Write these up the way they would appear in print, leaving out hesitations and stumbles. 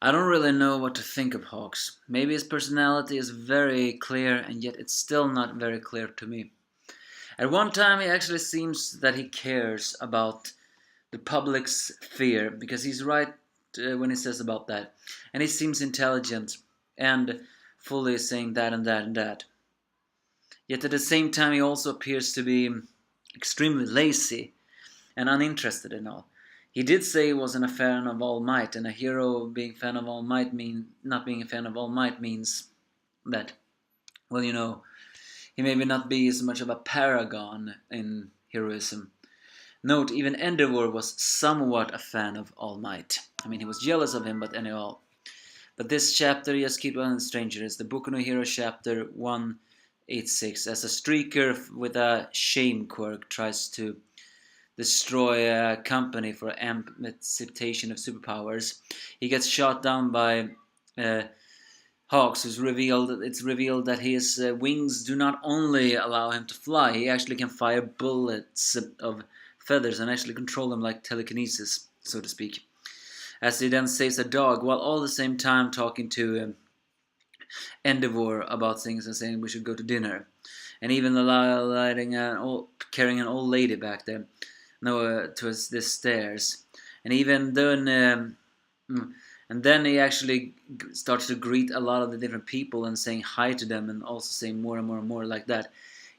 I don't really know what to think of Hawks. Maybe his personality is very clear, and yet it's still not very clear to me. At one time, he actually seems that he cares about the public's fear, because he's right when he says about that. And he seems intelligent and fully saying that and that and that. Yet at the same time, he also appears to be extremely lazy and uninterested in all. He did say he wasn't a fan of All Might, and a hero being fan of All Might not being a fan of All Might means that, well, he maybe not be so much of a paragon in heroism. Note, even Endeavor was somewhat a fan of All Might. I mean, he was jealous of him, but anyhow. But this chapter, just keep on stranger, is the Boku no Hero chapter 186. As a streaker with a shame quirk tries to destroy a company for emancipation of superpowers, he gets shot down by Hawks. It's revealed that his wings do not only allow him to fly, he actually can fire bullets of feathers and actually control them like telekinesis, so to speak. As he then saves a dog, while all the same time talking to Endeavor about things and saying we should go to dinner, and even carrying an old lady back there, towards the stairs, and even then. And then he actually starts to greet a lot of the different people and saying hi to them, and also saying more and more and more like that.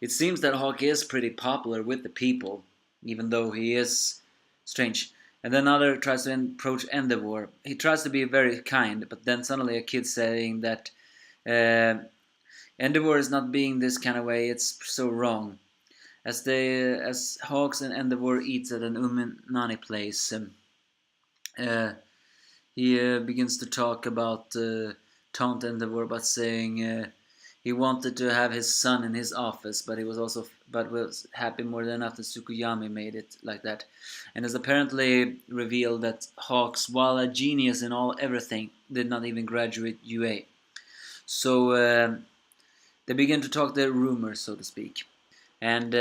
It seems that Hawk is pretty popular with the people, even though he is strange. And then another tries to approach Endeavor. He tries to be very kind, but then suddenly a kid saying that Endeavor is not being this kind of way, it's so wrong. As Hawks and Endeavor eats at an Uminani place, he begins to talk about taunt Endeavor, about saying he wanted to have his son in his office, but was happy more than enough that Tsukuyami made it like that, and has apparently revealed that Hawks, while a genius in everything, did not even graduate UA. So they begin to talk their rumors, so to speak, and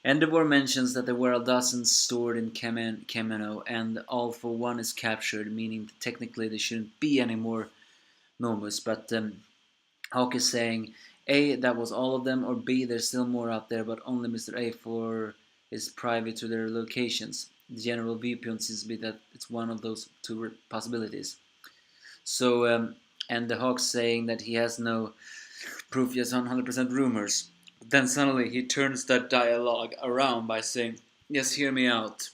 Endeavor mentions that there were a dozen stored in Kemeno, and all for one is captured, meaning that technically there shouldn't be any more Nomus. But Hawk is saying, A, that was all of them, or B, there's still more out there, but only Mr. A4 is private to their locations. The general viewpoint seems to be that it's one of those two possibilities. So, and the Hawk's saying that he has no proof, just 100% rumors. Then suddenly he turns that dialogue around by saying, yes, hear me out.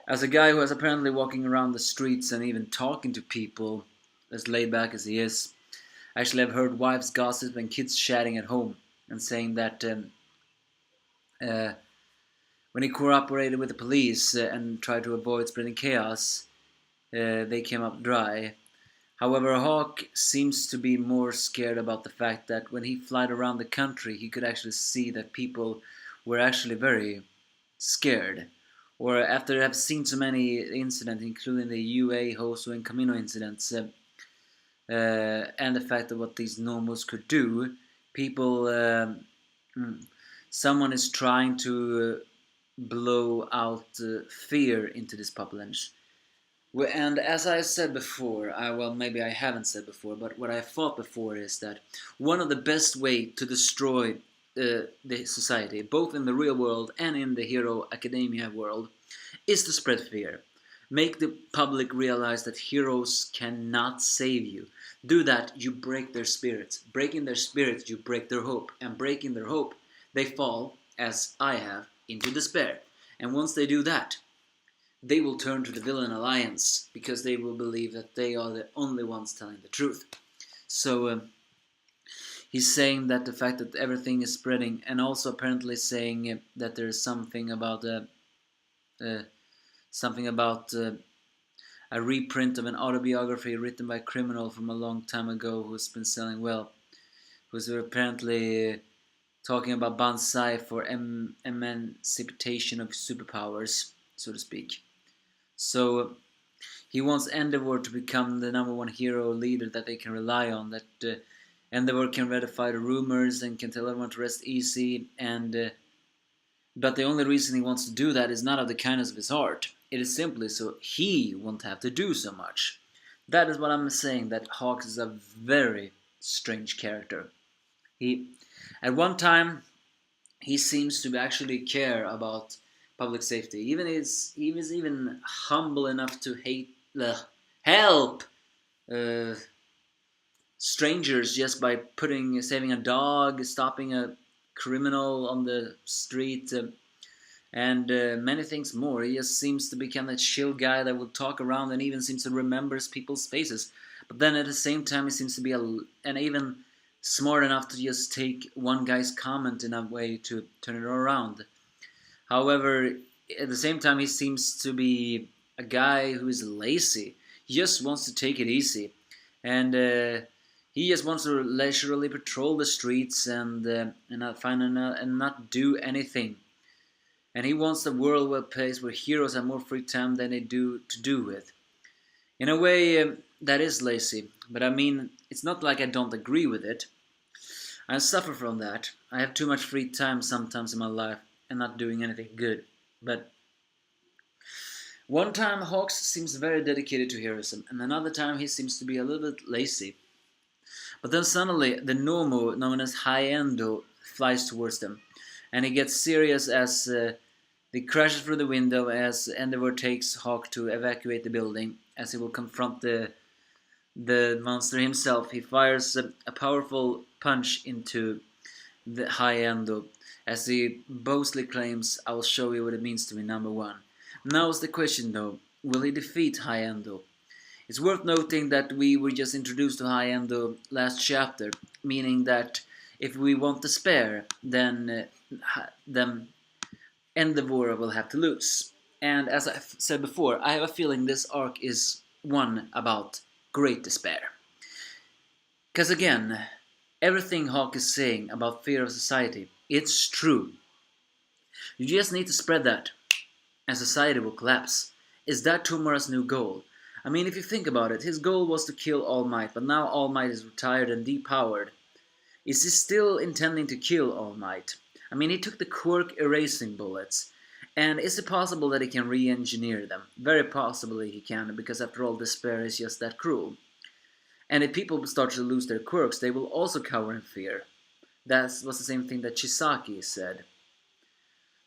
As a guy who is apparently walking around the streets and even talking to people, as laid back as he is, actually I've heard wives gossip and kids chatting at home and saying that when he cooperated with the police and tried to avoid spreading chaos, they came up dry. However, Hawk seems to be more scared about the fact that when he flied around the country, he could actually see that people were actually very scared. Or after having seen so many incidents, including the UA, Hoso, and Camino incidents, and the fact of what these Nomos could do, people, someone is trying to blow out fear into this population. And as I said before, maybe I haven't said before, but what I thought before is that one of the best way to destroy the society, both in the real world and in the Hero Academia world, is to spread fear. Make the public realize that heroes cannot save you. Do that, you break their spirits. Breaking their spirits, you break their hope. And breaking their hope, they fall, as I have, into despair. And once they do that, they will turn to the villain alliance, because they will believe that they are the only ones telling the truth. So he's saying that the fact that everything is spreading, and also apparently saying that there is something about a reprint of an autobiography written by a criminal from a long time ago who's been selling well, who's apparently talking about Banzai for emancipation of superpowers, so to speak. So he wants Endeavor to become the number one hero leader that they can rely on, that Endeavor can ratify the rumors and can tell everyone to rest easy, but the only reason he wants to do that is not out of the kindness of his heart. It is simply so he won't have to do so much. That is what I'm saying, that Hawks is a very strange character. He, at one time, he seems to actually care about public safety. He was even humble enough to help uh, strangers just by saving a dog, stopping a criminal on the street, and many things more. He just seems to be kind of a chill guy that will talk around and even seems to remember people's faces. But then at the same time, he seems to be and even smart enough to just take one guy's comment in a way to turn it around. However, at the same time, he seems to be a guy who is lazy. He just wants to take it easy, and he just wants to leisurely patrol the streets and not do anything. And he wants the world a place where heroes have more free time than they do to do with. In a way, that is lazy, but I mean, it's not like I don't agree with it. I suffer from that. I have too much free time sometimes in my life and not doing anything good. But one time Hawks seems very dedicated to heroism, and another time he seems to be a little bit lazy. But then suddenly the Nomo, known as Hyendo, flies towards them, and he gets serious as he crashes through the window as Endeavor takes Hawk to evacuate the building, as he will confront the monster himself. He fires a powerful punch into the Hyendo, as he boastfully claims, "I will show you what it means to be number one." Now is the question though, will he defeat Hyendo? It's worth noting that we were just introduced to Hyendo last chapter, meaning that if we want to spare, then Endeavor will have to lose. And as I said before, I have a feeling this arc is one about great despair. Because again, everything Hawk is saying about fear of society, it's true. You just need to spread that, and society will collapse. Is that Tomura's new goal? I mean, if you think about it, his goal was to kill All Might, but now All Might is retired and depowered. Is he still intending to kill All Might? I mean, he took the quirk erasing bullets. And is it possible that he can re-engineer them? Very possibly he can, because after all, despair is just that cruel. And if people start to lose their quirks, they will also cower in fear. That was the same thing that Chisaki said.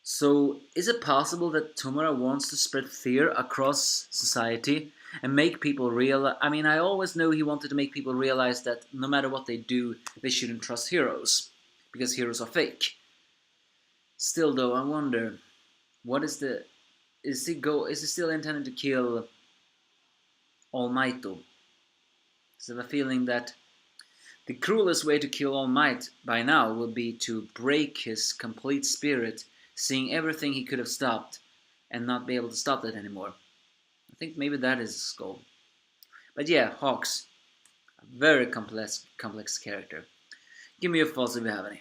So, is it possible that Tomura wants to spread fear across society and make people realize? I mean, I always knew he wanted to make people realize that no matter what they do, they shouldn't trust heroes, because heroes are fake. Still, though, I wonder, what is the is he still intending to kill All Might though? So I have a feeling that the cruelest way to kill All Might by now would be to break his complete spirit, seeing everything he could have stopped and not be able to stop that anymore. I think maybe that is his goal. But yeah, Hawks, a very complex character. Give me your thoughts if you have any.